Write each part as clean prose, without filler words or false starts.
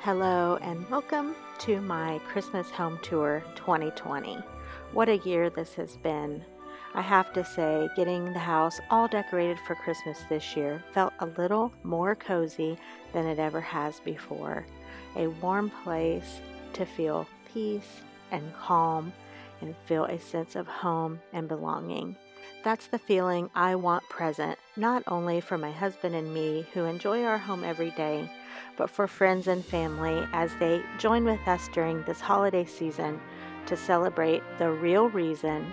Hello and welcome to my Christmas home tour 2020. What a year this has been. I have to say, getting the house all decorated for Christmas this year felt a little more cozy than it ever has before. A warm place to feel peace and calm and feel a sense of home and belonging. That's the feeling I want present, not only for my husband and me who enjoy our home every day, but for friends and family as they join with us during this holiday season to celebrate the real reason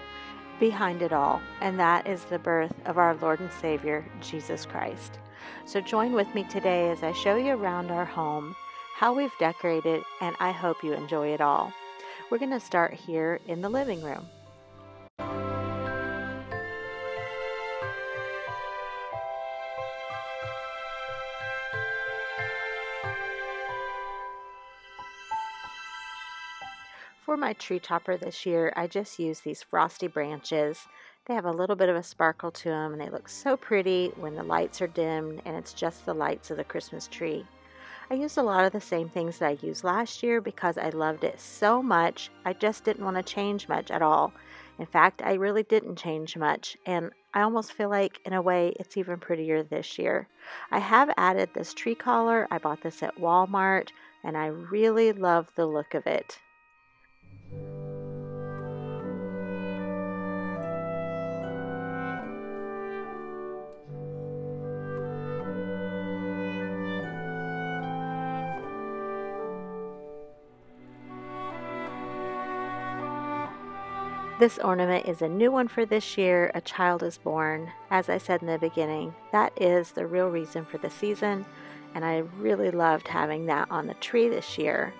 behind it all, and that is the birth of our Lord and Savior, Jesus Christ. So join with me today as I show you around our home, how we've decorated, and I hope you enjoy it all. We're going to start here in the living room. For my tree topper this year, I just used these frosty branches. They have a little bit of a sparkle to them, and they look so pretty when the lights are dimmed and it's just the lights of the Christmas tree. I used a lot of the same things that I used last year because I loved it so much. I just didn't want to change much at all. In fact, I really didn't change much, and I almost feel like, in a way, it's even prettier this year. I have added this tree collar. I bought this at Walmart, and I really love the look of it. This ornament is a new one for this year. A child is born. As I said in the beginning, that is the real reason for the season, and I really loved having that on the tree this year.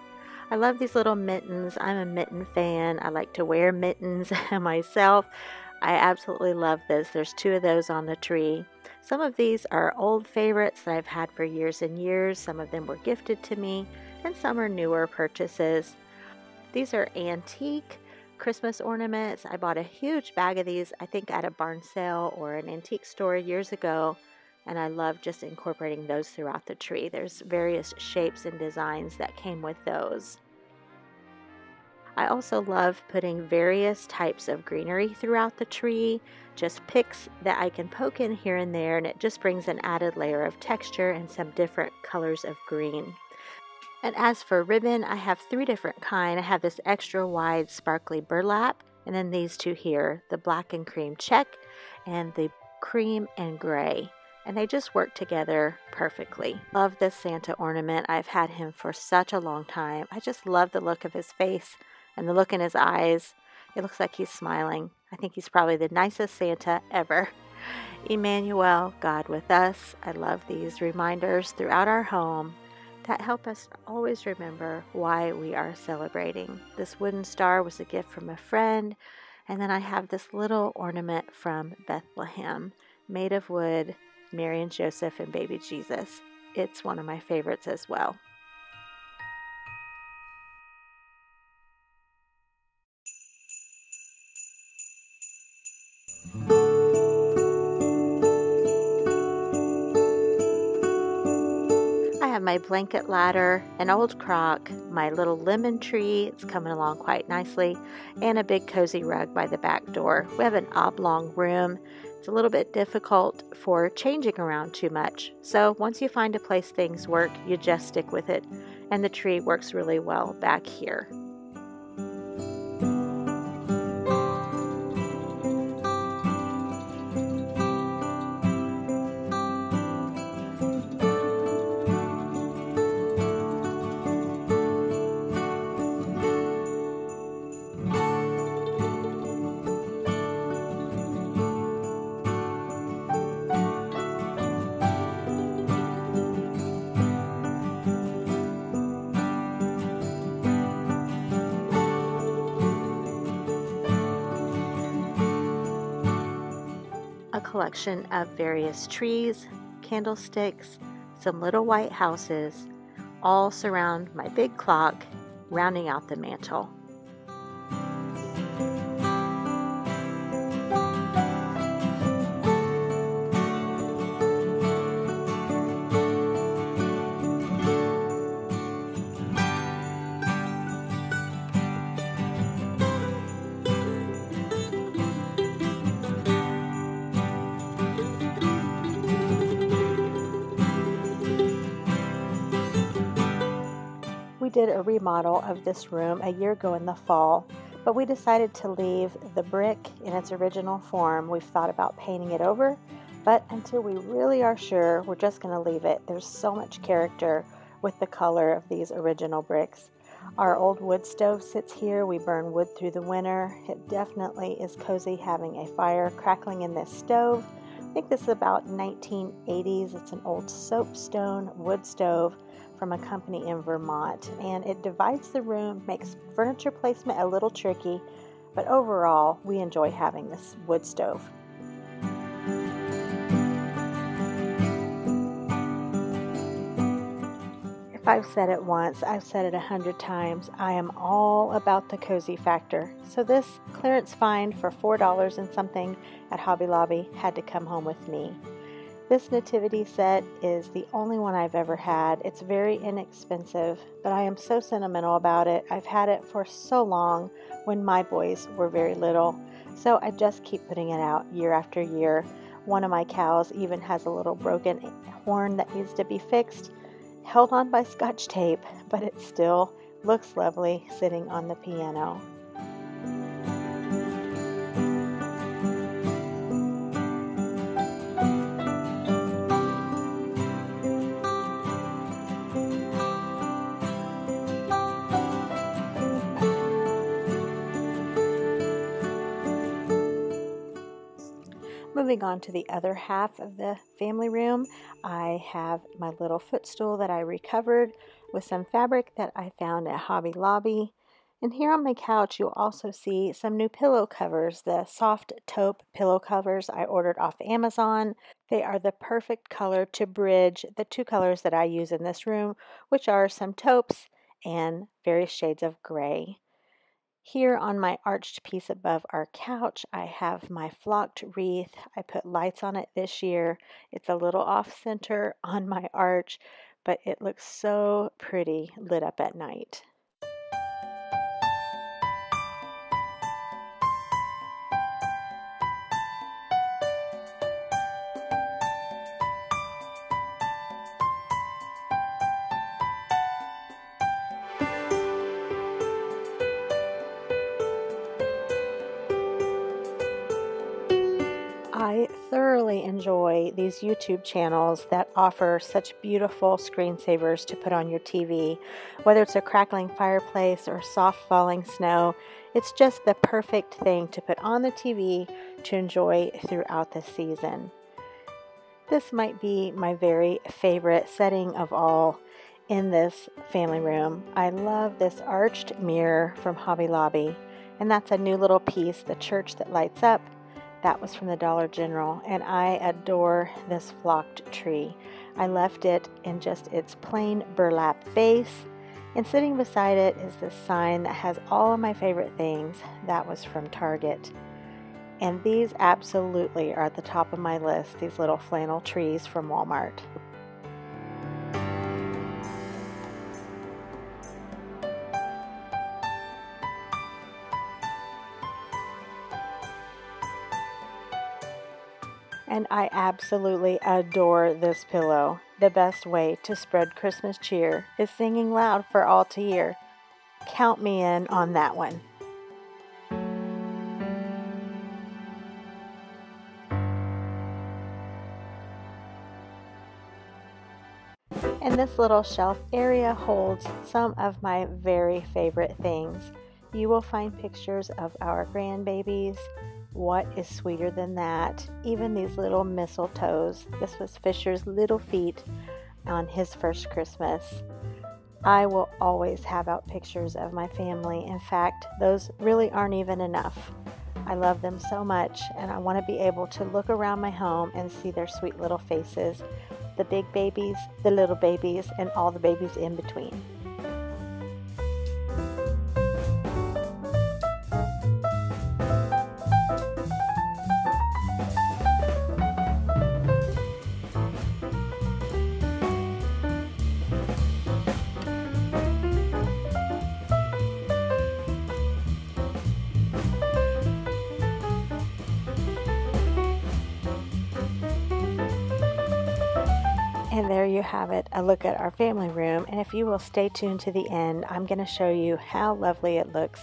I love these little mittens. I'm a mitten fan. I like to wear mittens myself. I absolutely love this. There's 2 of those on the tree. Some of these are old favorites that I've had for years and years. Some of them were gifted to me, and some are newer purchases. These are antique Christmas ornaments. I bought a huge bag of these, I think at a barn sale or an antique store years ago, and I love just incorporating those throughout the tree. There's various shapes and designs that came with those. I also love putting various types of greenery throughout the tree, just picks that I can poke in here and there, and it just brings an added layer of texture and some different colors of green. And as for ribbon, I have 3 different kinds. I have this extra wide sparkly burlap, and then these 2 here, the black and cream check and the cream and gray. And they just work together perfectly. Love this Santa ornament. I've had him for such a long time. I just love the look of his face and the look in his eyes. It looks like he's smiling. I think he's probably the nicest Santa ever. Emmanuel, God with us. I love these reminders throughout our home that help us always remember why we are celebrating. This wooden star was a gift from a friend, and then I have this little ornament from Bethlehem, made of wood, Mary and Joseph and baby Jesus. It's one of my favorites as well. I have my blanket ladder, an old crock, my little lemon tree, it's coming along quite nicely, and a big cozy rug by the back door. We have an oblong room. It's a little bit difficult for changing around too much. So once you find a place things work, you just stick with it. And the tree works really well back here. A collection of various trees, candlesticks, some little white houses, all surround my big clock, rounding out the mantle. We did a remodel of this room a year ago in the fall, but we decided to leave the brick in its original form. We've thought about painting it over, but until we really are sure, we're just going to leave it. There's so much character with the color of these original bricks. Our old wood stove sits here. We burn wood through the winter. It definitely is cozy having a fire crackling in this stove. I think this is about 1980s. It's an old soapstone wood stove from a company in Vermont, and it divides the room, makes furniture placement a little tricky, but overall we enjoy having this wood stove. If I've said it once, I've said it 100 times. I am all about the cozy factor. So this clearance find for $4 and something at Hobby Lobby had to come home with me. This nativity set is the only one I've ever had. It's very inexpensive, but I am so sentimental about it. I've had it for so long when my boys were very little. So I just keep putting it out year after year. One of my cows even has a little broken horn that needs to be fixed. Held on by Scotch tape, but it still looks lovely sitting on the piano. Moving on to the other half of the family room, I have my little footstool that I recovered with some fabric that I found at Hobby Lobby. And here on my couch, you'll also see some new pillow covers, the soft taupe pillow covers I ordered off Amazon. They are the perfect color to bridge the two colors that I use in this room, which are some taupes and various shades of gray. Here on my arched piece above our couch, I have my flocked wreath. I put lights on it this year. It's a little off center on my arch, but it looks so pretty lit up at night. I thoroughly enjoy these YouTube channels that offer such beautiful screensavers to put on your TV. Whether it's a crackling fireplace or soft falling snow, it's just the perfect thing to put on the TV to enjoy throughout the season. This might be my very favorite setting of all in this family room. I love this arched mirror from Hobby Lobby, and that's a new little piece, the church that lights up. That was from the Dollar General, and I adore this flocked tree. I left it in just its plain burlap base, and sitting beside it is this sign that has all of my favorite things. That was from Target. And these absolutely are at the top of my list, these little flannel trees from Walmart. And I absolutely adore this pillow. The best way to spread Christmas cheer is singing loud for all to hear. Count me in on that one. And this little shelf area holds some of my very favorite things. You will find pictures of our grandbabies. What is sweeter than that? Even these little mistletoes. This was Fisher's little feet on his first Christmas. I will always have out pictures of my family. In fact, those really aren't even enough. I love them so much, and I want to be able to look around my home and see their sweet little faces. The big babies, the little babies, and all the babies in between. And there you have it, a look at our family room. And if you will stay tuned to the end, I'm going to show you how lovely it looks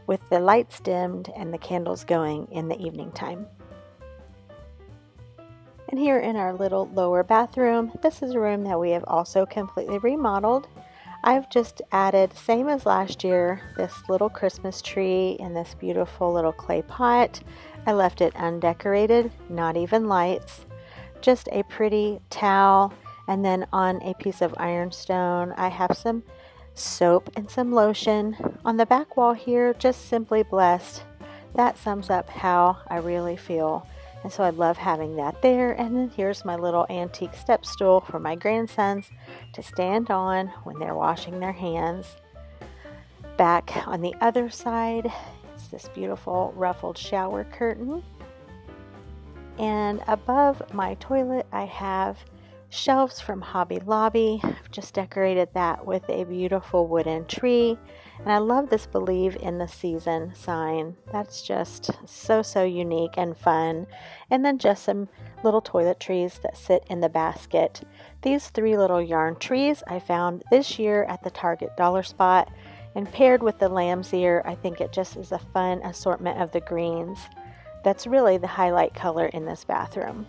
with the lights dimmed and the candles going in the evening time. And here in our little lower bathroom, this is a room that we have also completely remodeled. I've just added, same as last year, this little Christmas tree in this beautiful little clay pot. I left it undecorated, not even lights, just a pretty towel. And then on a piece of ironstone, I have some soap and some lotion. On the back wall here, just simply blessed. That sums up how I really feel. And so I love having that there. And then here's my little antique step stool for my grandsons to stand on when they're washing their hands. Back on the other side, it's this beautiful ruffled shower curtain. And above my toilet, I have shelves from Hobby Lobby. I've just decorated that with a beautiful wooden tree. And I love this Believe in the Season sign. That's just so unique and fun. And then just some little toiletries that sit in the basket. These 3 little yarn trees I found this year at the Target dollar spot. And paired with the lamb's ear, I think it just is a fun assortment of the greens. That's really the highlight color in this bathroom.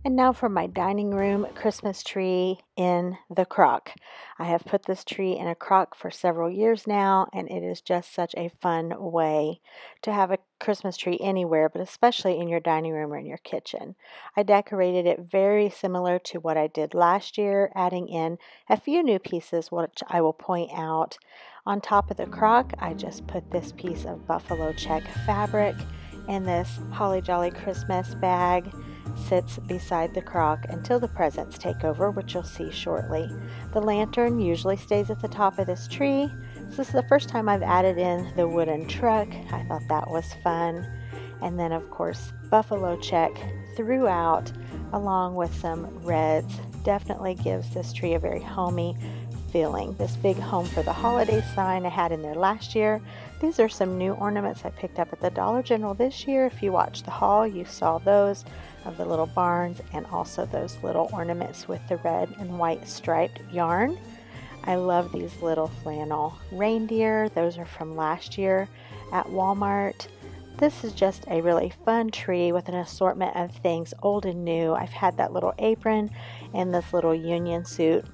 And now for my dining room Christmas tree in the crock. I have put this tree in a crock for several years now, and it is just such a fun way to have a Christmas tree anywhere, but especially in your dining room or in your kitchen. I decorated it very similar to what I did last year, adding in a few new pieces, which I will point out. On top of the crock, I just put this piece of buffalo check fabric, and this Holly Jolly Christmas bag sits beside the crock until the presents take over, which you'll see shortly. The lantern usually stays at the top of this tree. This is the first time I've added in the wooden truck. I thought that was fun. And then of course buffalo check throughout, along with some reds. Definitely gives this tree a very homey feeling. This big home for the holiday sign I had in there last year. These are some new ornaments I picked up at the Dollar General this year. If you watched the haul, you saw those of the little barns and also those little ornaments with the red and white striped yarn. I love these little flannel reindeer. Those are from last year at Walmart. This is just a really fun tree with an assortment of things old and new. I've had that little apron and this little union suit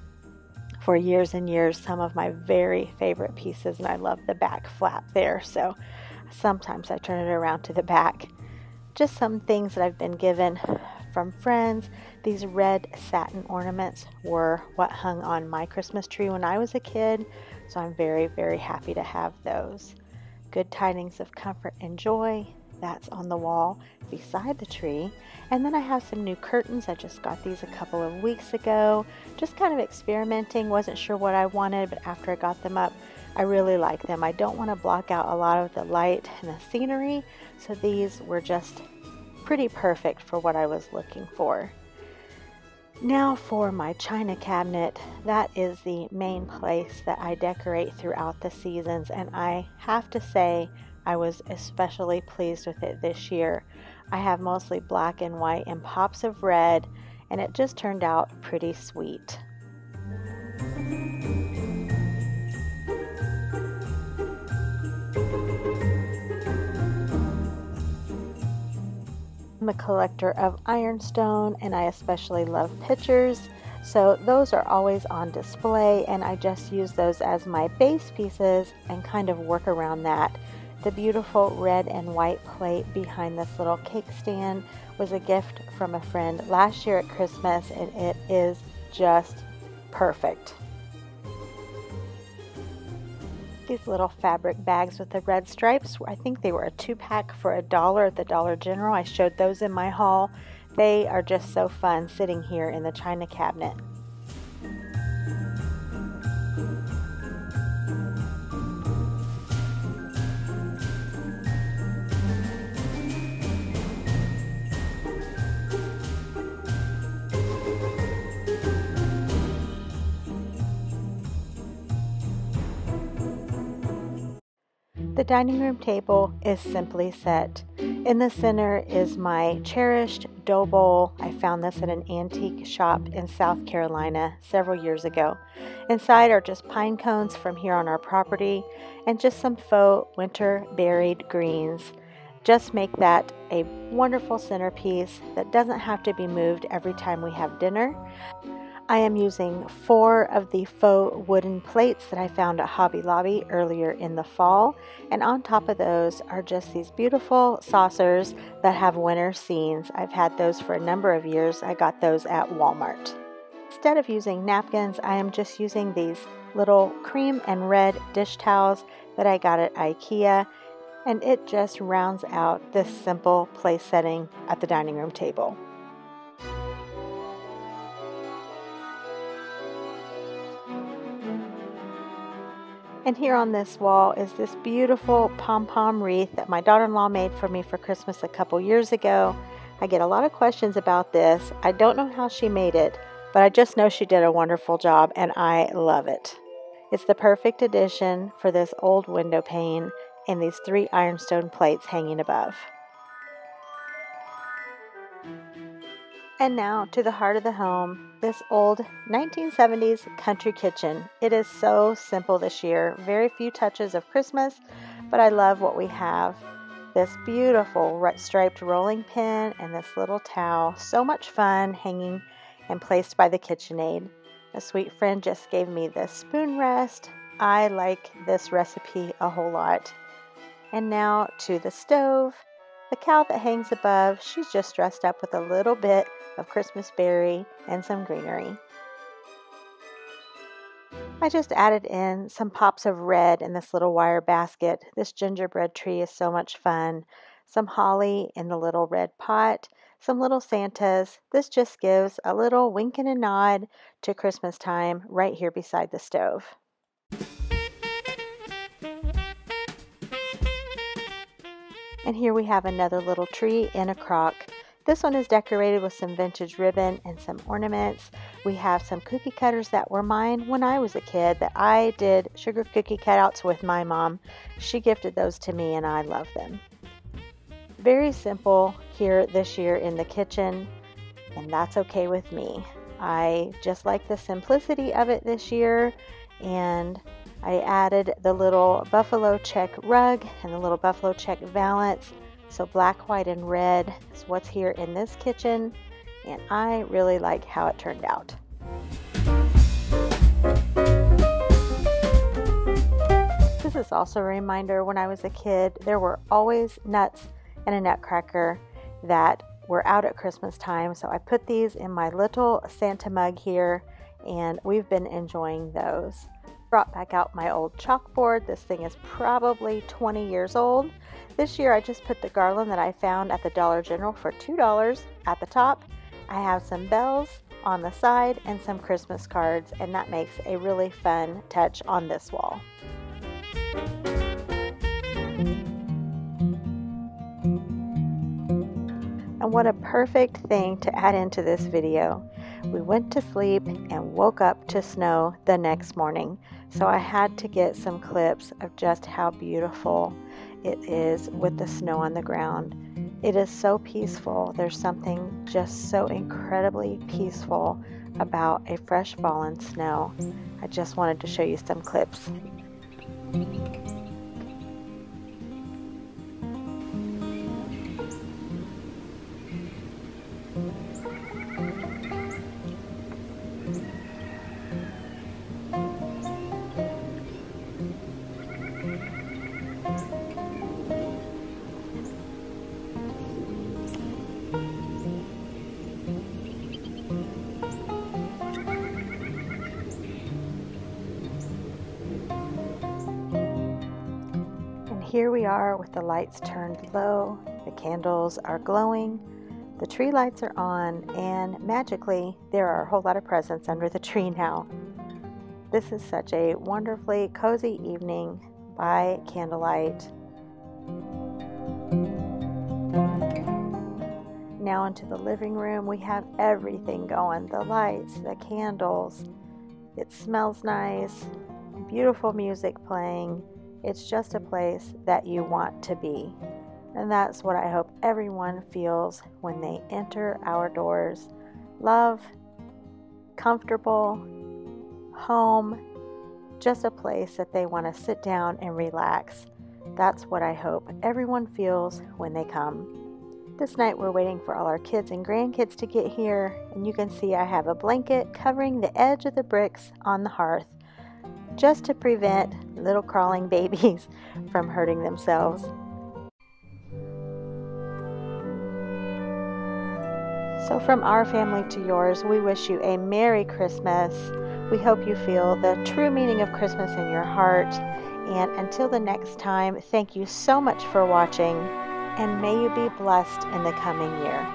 for years and years, some of my very favorite pieces, and I love the back flap there, so sometimes I turn it around to the back. Just some things that I've been given from friends. These red satin ornaments were what hung on my Christmas tree when I was a kid, so I'm very happy to have those. Good tidings of comfort and joy. That's on the wall beside the tree. And then I have some new curtains. I just got these a couple of weeks ago. Just kind of experimenting. Wasn't sure what I wanted, but after I got them up, I really like them. I don't want to block out a lot of the light and the scenery, so these were just pretty perfect for what I was looking for. Now for my china cabinet. That is the main place that I decorate throughout the seasons, and I have to say I was especially pleased with it this year. I have mostly black and white and pops of red, and it just turned out pretty sweet. I'm a collector of ironstone, and I especially love pictures, so those are always on display, and I just use those as my base pieces and kind of work around that. The beautiful red and white plate behind this little cake stand was a gift from a friend last year at Christmas, and it is just perfect. These little fabric bags with the red stripes, I think they were a 2-pack for $1 at the Dollar General. I showed those in my haul. They are just so fun sitting here in the china cabinet. The dining room table is simply set. In the center is my cherished dough bowl. I found this at an antique shop in South Carolina several years ago. Inside are just pine cones from here on our property and just some faux winter berried greens. Just make that a wonderful centerpiece that doesn't have to be moved every time we have dinner. I am using 4 of the faux wooden plates that I found at Hobby Lobby earlier in the fall, and on top of those are just these beautiful saucers that have winter scenes. I've had those for a number of years. I got those at Walmart. Instead of using napkins, I am just using these little cream and red dish towels that I got at IKEA, and it just rounds out this simple place setting at the dining room table. And here on this wall is this beautiful pom-pom wreath that my daughter-in-law made for me for Christmas a couple years ago. I get a lot of questions about this. I don't know how she made it, but I just know she did a wonderful job and I love it. It's the perfect addition for this old window pane and these 3 ironstone plates hanging above. And now to the heart of the home, this old 1970s country kitchen. It is so simple this year. Very few touches of Christmas, but I love what we have. This beautiful striped rolling pin and this little towel. So much fun hanging and placed by the KitchenAid. A sweet friend just gave me this spoon rest. I like this recipe a whole lot. And now to the stove. The cow that hangs above, she's just dressed up with a little bit of Christmas berry and some greenery. I just added in some pops of red in this little wire basket. This gingerbread tree is so much fun. Some holly in the little red pot, some little Santas. This just gives a little wink and a nod to Christmas time right here beside the stove. And here we have another little tree in a crock. This one is decorated with some vintage ribbon and some ornaments. We have some cookie cutters that were mine when I was a kid that I did sugar cookie cutouts with my mom. She gifted those to me and I love them. Very simple here this year in the kitchen, and that's okay with me. I just like the simplicity of it this year, and I added the little buffalo check rug and the little buffalo check valance. So black, white, and red is what's here in this kitchen, and I really like how it turned out. This is also a reminder, when I was a kid, there were always nuts and a nutcracker that were out at Christmas time. So I put these in my little Santa mug here, and we've been enjoying those. Brought back out my old chalkboard. This thing is probably 20 years old. This year I just put the garland that I found at the Dollar General for $2 at the top. I have some bells on the side and some Christmas cards, and that makes a really fun touch on this wall. And what a perfect thing to add into this video. We went to sleep and woke up to snow the next morning. So I had to get some clips of just how beautiful it is with the snow on the ground. It is so peaceful. There's something just so incredibly peaceful about a fresh fallen snow. I just wanted to show you some clips. Here we are with the lights turned low, the candles are glowing, the tree lights are on, and magically there are a whole lot of presents under the tree now. This is such a wonderfully cozy evening by candlelight. Now into the living room, we have everything going, the lights, the candles. It smells nice, beautiful music playing. It's just a place that you want to be. And that's what I hope everyone feels when they enter our doors. Love, comfortable, home, just a place that they want to sit down and relax. That's what I hope everyone feels when they come. This night we're waiting for all our kids and grandkids to get here, and you can see I have a blanket covering the edge of the bricks on the hearth just to prevent little crawling babies from hurting themselves. So from our family to yours, we wish you a Merry Christmas. We hope you feel the true meaning of Christmas in your heart. And until the next time, thank you so much for watching, and may you be blessed in the coming year.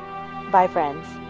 Bye, friends.